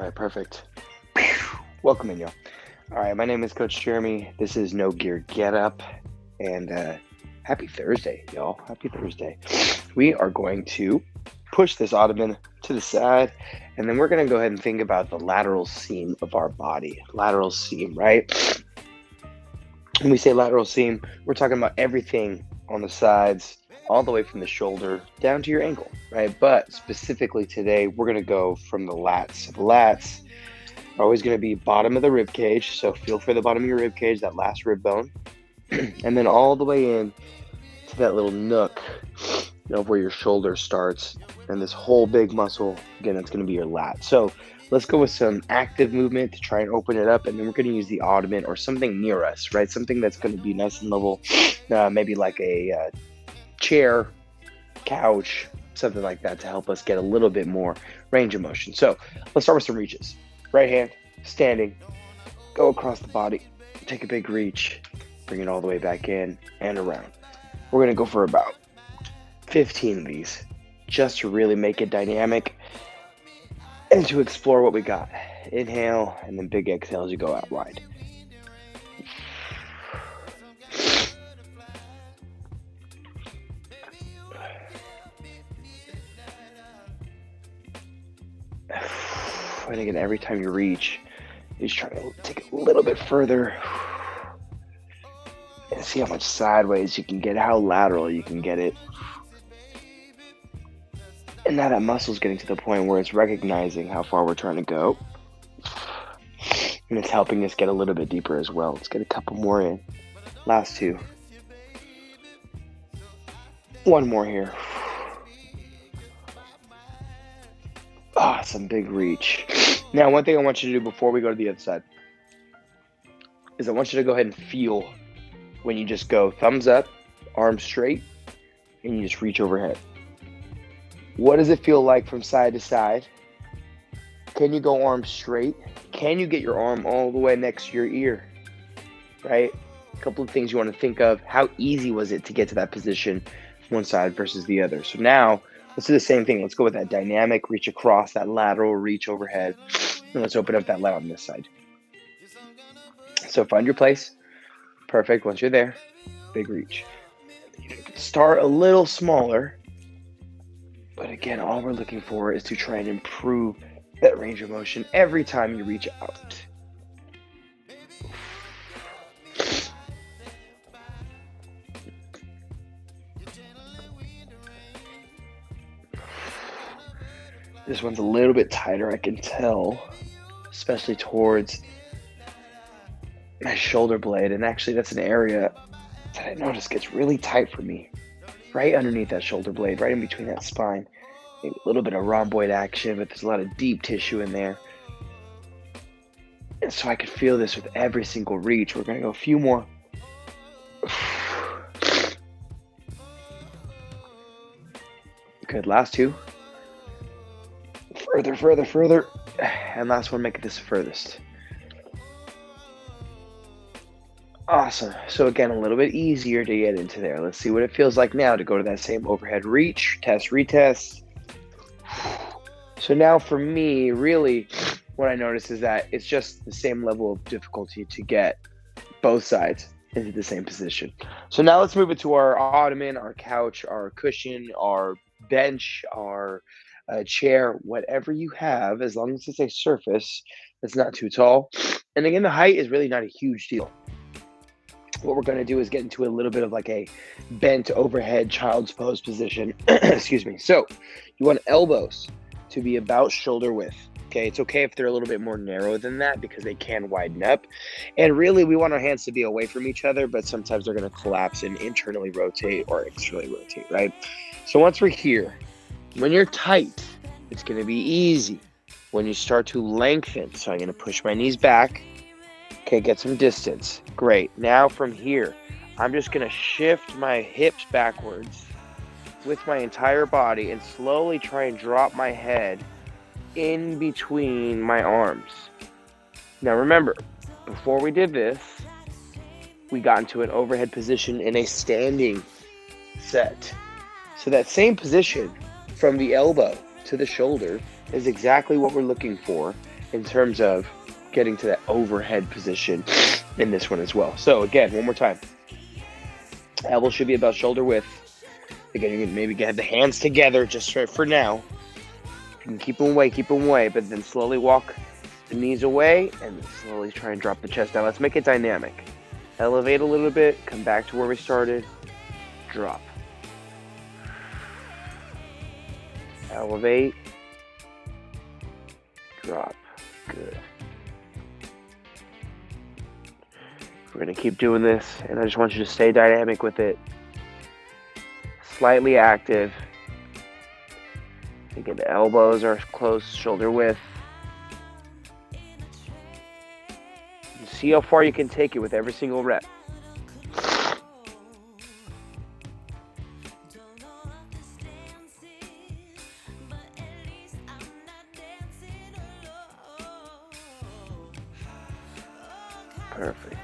right, perfect. Welcome in, y'all. All right, my name is Coach Jeremy. This is No Gear Get Up, and happy Thursday, y'all. Happy Thursday. We are going to push this ottoman to the side, and then we're going to go ahead and think about the lateral seam of our body. Lateral seam, right? When we say lateral seam, we're talking about everything on the sides, all the way from the shoulder down to your ankle, right? But specifically today, we're going to go from the lats. The lats are always going to be bottom of the rib cage, so feel for the bottom of your rib cage, that last rib bone, and then all the way in to that little nook, where your shoulder starts, and this whole big muscle, again, that's going to be your lat. So let's go with some active movement to try and open it up, and then we're going to use the ottoman or something near us, right? Something that's going to be nice and level, maybe like a chair, couch, something like that to help us get a little bit more range of motion. So let's start with some reaches. Right hand, standing, go across the body, take a big reach, bring it all the way back in and around. We're going to go for about 15 of these just to really make it dynamic and to explore what we got. Inhale and then big exhale as you go out wide. And again, every time you reach, you just try to take it a little bit further and see how much sideways you can get, how lateral you can get it. And now that muscle's getting to the point where it's recognizing how far we're trying to go. And it's helping us get a little bit deeper as well. Let's get a couple more in. Last two. One more here. Some big reach. Now, one thing I want you to do before we go to the other side is I want you to go ahead and feel when you just go thumbs up, arms straight, and you just reach overhead. What does it feel like from side to side? Can you go arms straight? Can you get your arm all the way next to your ear? Right? A couple of things you want to think of. How easy was it to get to that position, one side versus the other? So now, let's do the same thing. Let's go with that dynamic reach across, that lateral reach overhead. And let's open up that lat on this side. So find your place. Perfect. Once you're there, big reach. Start a little smaller. But again, all we're looking for is to try and improve that range of motion every time you reach out. This one's a little bit tighter, I can tell, especially towards my shoulder blade. And actually, that's an area that I notice gets really tight for me, right underneath that shoulder blade, right in between that spine. Maybe a little bit of rhomboid action, but there's a lot of deep tissue in there. And so I could feel this with every single reach. We're going to go a few more. Good, last two. Further. And last one, make it this furthest. Awesome. So again, a little bit easier to get into there. Let's see what it feels like now to go to that same overhead reach. Test, retest. So now for me, really, what I notice is that it's just the same level of difficulty to get both sides into the same position. So now let's move it to our ottoman, our couch, our cushion, our bench, our chair, whatever you have, as long as it's a surface that's not too tall. And again, the height is really not a huge deal. What we're going to do is get into a little bit of like a bent overhead child's pose position. Excuse me. So you want elbows to be about shoulder width. Okay, it's okay if they're a little bit more narrow than that because they can widen up. And really, we want our hands to be away from each other, but sometimes they're going to collapse and internally rotate or externally rotate, right? So once we're here, when you're tight, it's going to be easy. When you start to lengthen, so I'm going to push my knees back. Okay, get some distance. Great. Now from here, I'm just going to shift my hips backwards with my entire body and slowly try and drop my head in between my arms. Now remember, before we did this, we got into an overhead position in a standing set. So that same position from the elbow to the shoulder is exactly what we're looking for in terms of getting to that overhead position in this one as well. So again, one more time. Elbow should be about shoulder width. Again, you can maybe get the hands together just for now. You can keep them away, but then slowly walk the knees away and slowly try and drop the chest down. Let's make it dynamic. Elevate a little bit, come back to where we started, drop. Elevate, drop. Good. We're going to keep doing this, and I just want you to stay dynamic with it. Slightly active. Again, the elbows are close, shoulder width. See how far you can take it with every single rep. Perfect.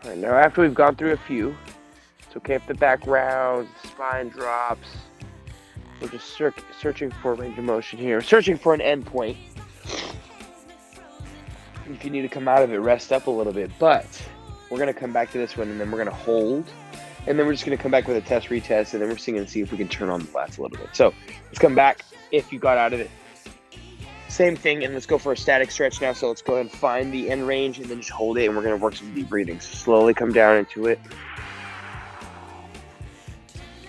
All right, now after we've gone through a few, it's okay if the back rounds, spine drops. We're just searching for a range of motion here, searching for an end point. If you need to come out of it, rest up a little bit. But we're going to come back to this one, and then we're going to hold. And then we're just going to come back with a test, retest, and then we're going to see if we can turn on the lats a little bit. So let's come back if you got out of it. Same thing, and let's go for a static stretch now. So let's go ahead and find the end range, and then just hold it, and we're going to work some deep breathing. So slowly come down into it.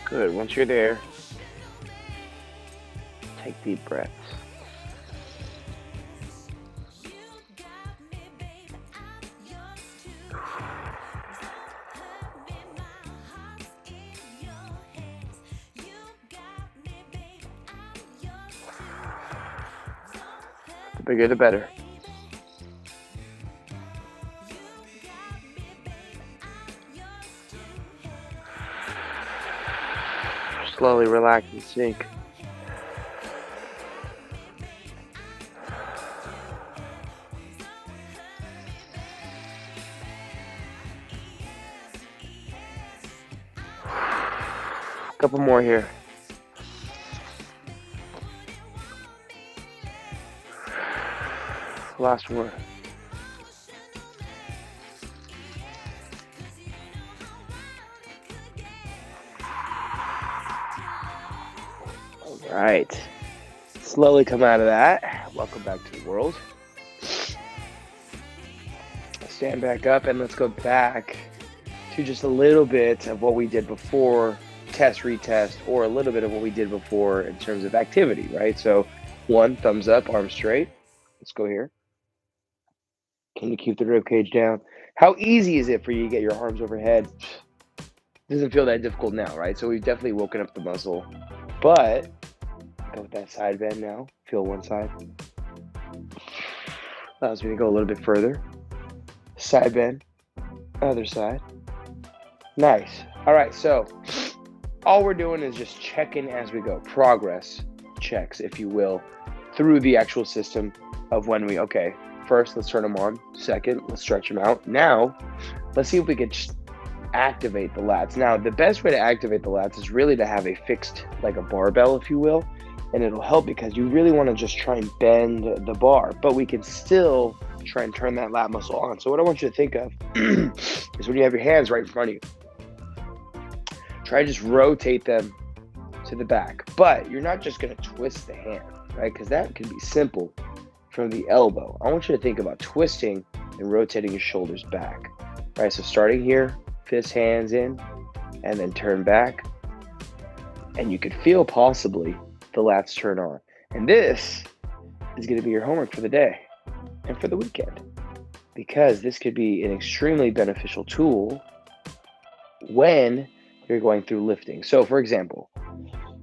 Good. Once you're there, take deep breaths. The bigger, the better. Slowly relax and sink. Couple more here. Last one. All right. Slowly come out of that. Welcome back to the world. Stand back up and let's go back to just a little bit of what we did before. Test, retest, or a little bit of what we did before in terms of activity, right? So one, thumbs up, arms straight. Let's go here. Can you keep the rib cage down? How easy is it for you to get your arms overhead? It doesn't feel that difficult now, right? So we've definitely woken up the muscle. But go with that side bend now. Feel one side. Allows me to go a little bit further. Side bend. Other side. Nice. All right, so all we're doing is just checking as we go. Progress checks, if you will, through the actual system of when we, okay, first, let's turn them on. Second, let's stretch them out. Now, let's see if we can activate the lats. Now, the best way to activate the lats is really to have a fixed, like a barbell, if you will, and it'll help because you really want to just try and bend the bar, but we can still try and turn that lat muscle on. So what I want you to think of is when you have your hands right in front of you, try and just rotate them to the back, but you're not just going to twist the hand, right? Because that can be simple from the elbow. I want you to think about twisting and rotating your shoulders back, right? So starting here, fist, hands in, and then turn back, and you could feel possibly the lats turn on. And this is going to be your homework for the day and for the weekend, because this could be an extremely beneficial tool when you're going through lifting. So for example,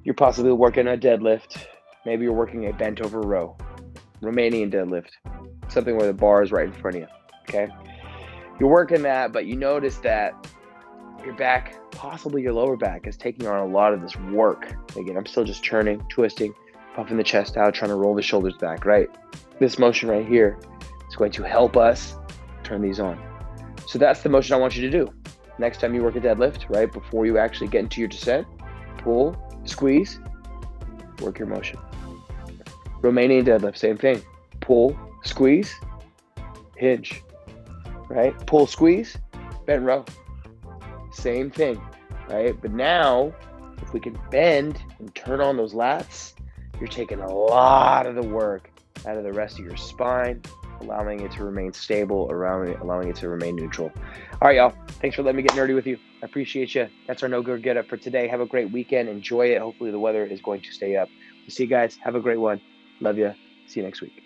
you're possibly working a deadlift. Maybe you're working a bent over row, Romanian deadlift, something where the bar is right in front of you, okay? You're working that, but you notice that your back, possibly your lower back, is taking on a lot of this work. Again, I'm still just turning, twisting, puffing the chest out, trying to roll the shoulders back, right? This motion right here is going to help us turn these on. So that's the motion I want you to do. Next time you work a deadlift, right, before you actually get into your descent, pull, squeeze, work your motion. Romanian deadlift, same thing. Pull, squeeze, hinge, right? Pull, squeeze, bent row. Same thing, right? But now, if we can bend and turn on those lats, you're taking a lot of the work out of the rest of your spine, allowing it to remain stable, allowing it to remain neutral. All right, y'all. Thanks for letting me get nerdy with you. I appreciate you. That's our No Good Get Up for today. Have a great weekend. Enjoy it. Hopefully the weather is going to stay up. We'll see you guys. Have a great one. Love you. See you next week.